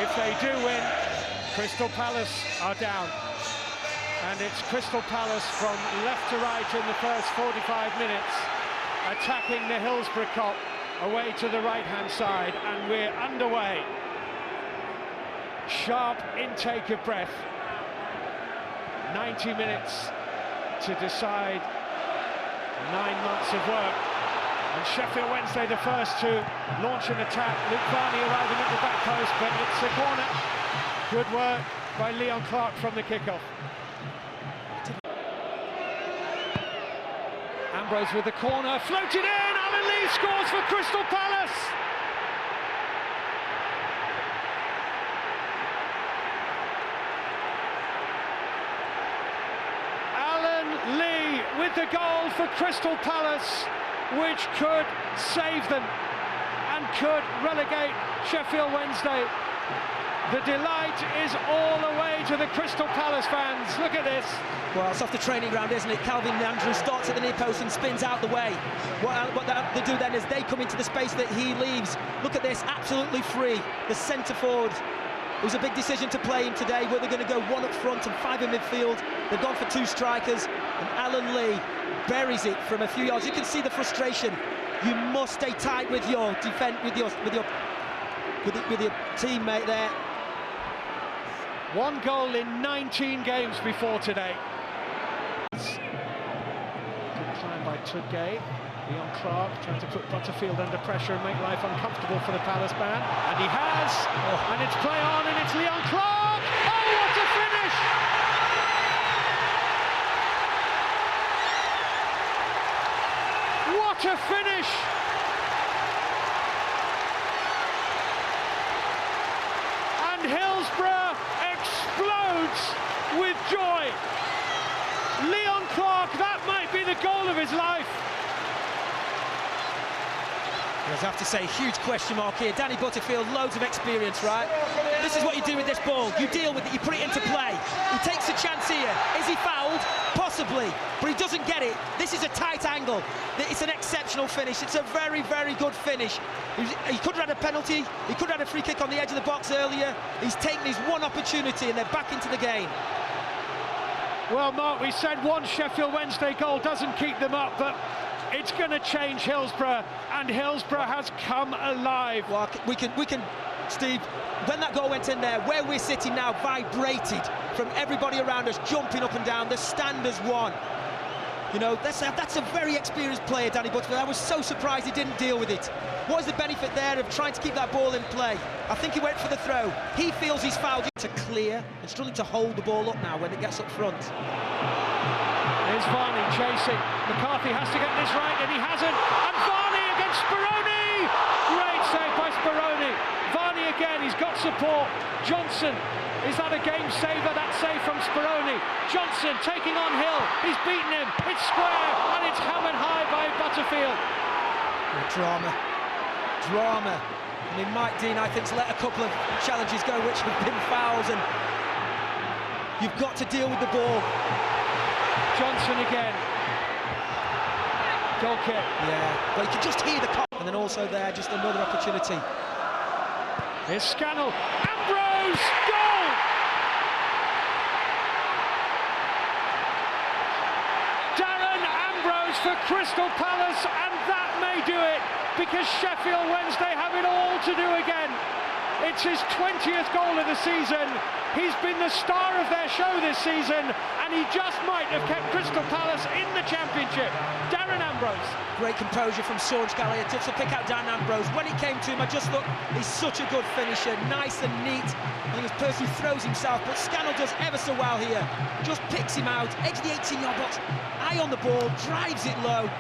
If they do win, Crystal Palace are down. And it's Crystal Palace from left to right in the first 45 minutes, attacking the Hillsborough Kop away to the right-hand side, and we're underway. Sharp intake of breath. 90 minutes to decide 9 months of work. And Sheffield Wednesday the first to launch an attack. Luke Varney arriving at the back post, but it's a corner. Good work by Leon Clark from the kickoff. Ambrose with the corner, floated in, Alan Lee scores for Crystal Palace! Alan Lee with the goal for Crystal Palace, which could save them and could relegate Sheffield Wednesday. The delight is all the way to the Crystal Palace fans. Look at this. Well, it's off the training ground, isn't it? Calvin Andrews starts at the near post and spins out the way. What they do then is they come into the space that he leaves. Look at this, absolutely free. The centre forward. It was a big decision to play him today, where they're going to go one up front and 5 in midfield. They've gone for 2 strikers, and Alan Lee buries it from a few yards. You can see the frustration. You must stay tight with your defence, with your teammate there. 1 goal in 19 games before today. Good climb by Tudgay. Leon Clark trying to put Butterfield under pressure and make life uncomfortable for the Palace band. And he has! Oh. And it's play on, and it's Leon Clark! Oh, what a finish! What a finish! And Hillsborough explodes with joy. Leon Clark, that might be the goal of his life. I have to say, huge question mark here. Danny Butterfield, loads of experience, right? This is what you do with this ball. You deal with it, you put it into play. He takes a chance here. Is he fouled? Possibly, but he doesn't get it. This is a tight angle. It's an exceptional finish. It's a very, very good finish. He could have had a penalty. He could have had a free kick on the edge of the box earlier. He's taken his one opportunity, and they're back into the game. Well, Mark, we said one Sheffield Wednesday goal doesn't keep them up, but it's going to change Hillsborough, and Hillsborough has come alive. Well, we can, Steve, when that goal went in there, where we're sitting now vibrated from everybody around us, jumping up and down. The stand has won. You know, that's a very experienced player, Danny Butterfield. I was so surprised he didn't deal with it. What is the benefit there of trying to keep that ball in play? I think he went for the throw. He feels he's fouled to clear and struggling to hold the ball up now when it gets up front. Here's Varney chasing. McCarthy has to get this right, and he hasn't. And Varney against Speroni! Great save by Speroni. Varney again, he's got support. Johnson, is that a game saver? That save from Speroni. Johnson taking on Hill. He's beaten him. It's square, and it's hammered high by Butterfield. Drama. I mean, Mike Dean, I think, has let a couple of challenges go which have been fouls, and you've got to deal with the ball. Johnson again. Goal kick. Yeah, but you can just hear the cop. And then also there, just another opportunity. Here's Scannell. Ambrose! Goal! Darren Ambrose for Crystal Palace, and that may do it, because Sheffield Wednesday have it all to do again. It's his 20th goal of the season. He's been the star of their show this season, and he just might have kept Crystal Palace in the Championship. Darren Ambrose. Great composure from Sorge Gallagher to pick out Darren Ambrose. When he came to him, I just thought he's such a good finisher, nice and neat. I think this person throws himself, but Scannell does ever so well here. Just picks him out, edge of the 18-yard box, eye on the ball, drives it low.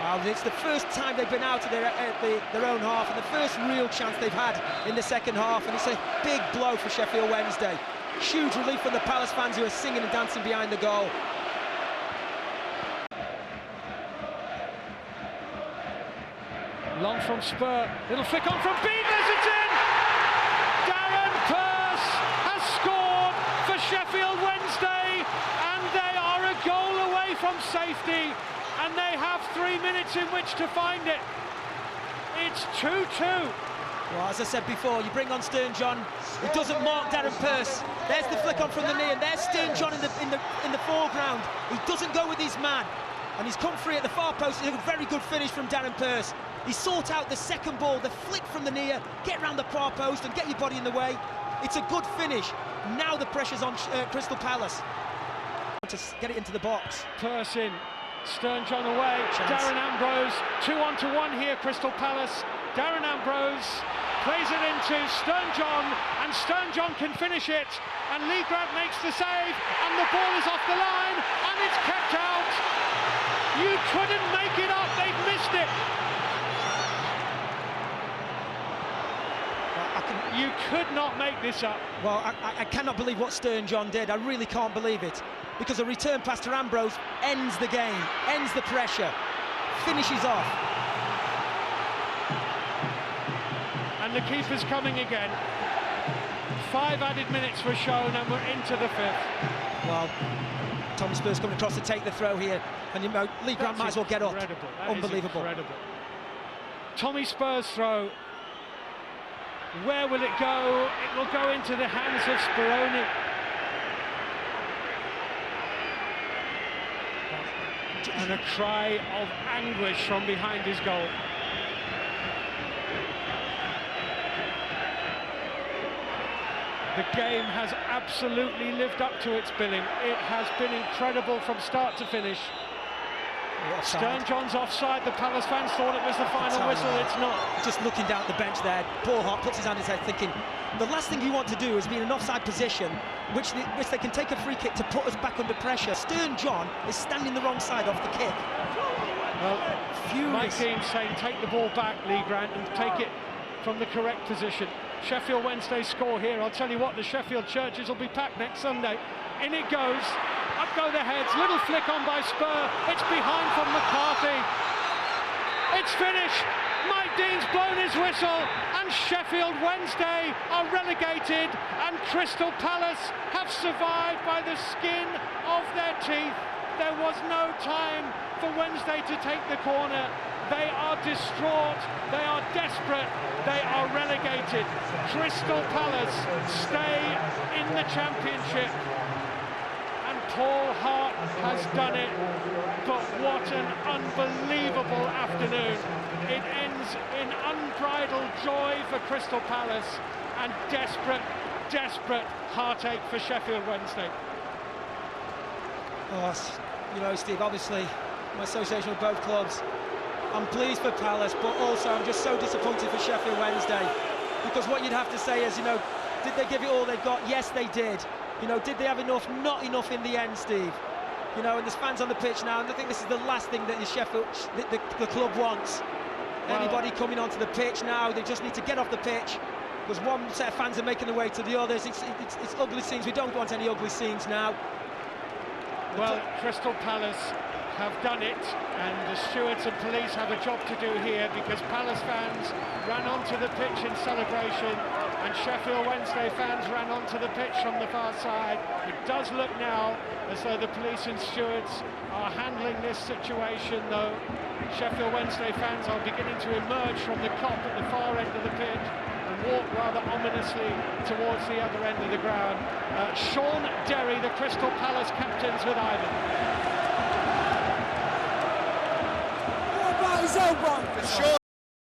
Well, it's the first time they've been out of their own half, and the first real chance they've had in the second half, and it's a big blow for Sheffield Wednesday. Huge relief for the Palace fans who are singing and dancing behind the goal. Long from Spur, little flick on from Beavers, it's in! Darren Pearce has scored for Sheffield Wednesday, and they are a goal away from safety, and they have 3 minutes in which to find it. It's 2-2. Well, as I said before, you bring on Stern John, he doesn't mark Darren Pearce. There's the flick on from the knee, and there's Stern John in the foreground. He doesn't go with his man, and he's come free at the far post. It's a very good finish from Darren Pearce. He sought out the second ball, the flick from the knee, get round the far post and get your body in the way. It's a good finish. Now the pressure's on Crystal Palace to get it into the box. Pearce in, Stern John away, Chance. Darren Ambrose, 2-on-1 here, Crystal Palace. Darren Ambrose plays it into Stern John, and Stern John can finish it, and Lee Grant makes the save, and the ball is off the line, and it's kept out. You couldn't make it up, they've missed it. You could not make this up. Well, I cannot believe what Stern John did. I really can't believe it, because a return pass to Ambrose ends the game, ends the pressure, finishes off. And the keeper's coming again. 5 added minutes were shown, and we're into the 5th. Well, Tommy Spurs coming across to take the throw here, and you know, Lee Grant might as well get up. Unbelievable. Incredible. Tommy Spurs throw. Where will it go? It will go into the hands of Speroni. And a cry of anguish from behind his goal. The game has absolutely lived up to its billing. It has been incredible from start to finish. Stern John's offside. The Palace fans thought it was the final whistle. It's not. Just looking down at the bench there, Paul Hart puts his hand in his head thinking, the last thing you want to do is be in an offside position which they can take a free kick to put us back under pressure. Stern John is standing the wrong side off the kick. Well, furious. Mike Dean's saying take the ball back, Lee Grant, and take it from the correct position. Sheffield Wednesday score here. I'll tell you what, the Sheffield churches will be packed next Sunday. In it goes. Up go the heads, little flick on by Spur, it's behind from McCarthy. It's finished, Mike Dean's blown his whistle, and Sheffield Wednesday are relegated, and Crystal Palace have survived by the skin of their teeth. There was no time for Wednesday to take the corner. They are distraught, they are desperate, they are relegated. Crystal Palace stay in the Championship. Paul Hart has done it, but what an unbelievable afternoon. It ends in unbridled joy for Crystal Palace and desperate, desperate heartache for Sheffield Wednesday. Oh, you know, Steve, obviously, my association with both clubs, I'm pleased for Palace, but also I'm just so disappointed for Sheffield Wednesday, because what you'd have to say is, you know, did they give it all they've got? Yes, they did. You know, did they have enough? Not enough in the end, Steve. You know, and there's fans on the pitch now, and I think this is the last thing that the club wants. Well, anybody coming onto the pitch now, they just need to get off the pitch. There's one set of fans are making their way to the others. It's ugly scenes. We don't want any ugly scenes now. Well, Crystal Palace have done it, and the stewards and police have a job to do here, because Palace fans ran onto the pitch in celebration, and Sheffield Wednesday fans ran onto the pitch from the far side. It does look now as though the police and stewards are handling this situation, though Sheffield Wednesday fans are beginning to emerge from the cop at the far end of the pitch and walk rather ominously towards the other end of the ground. Sean Derry, the Crystal Palace captains, with Ivan. Sure.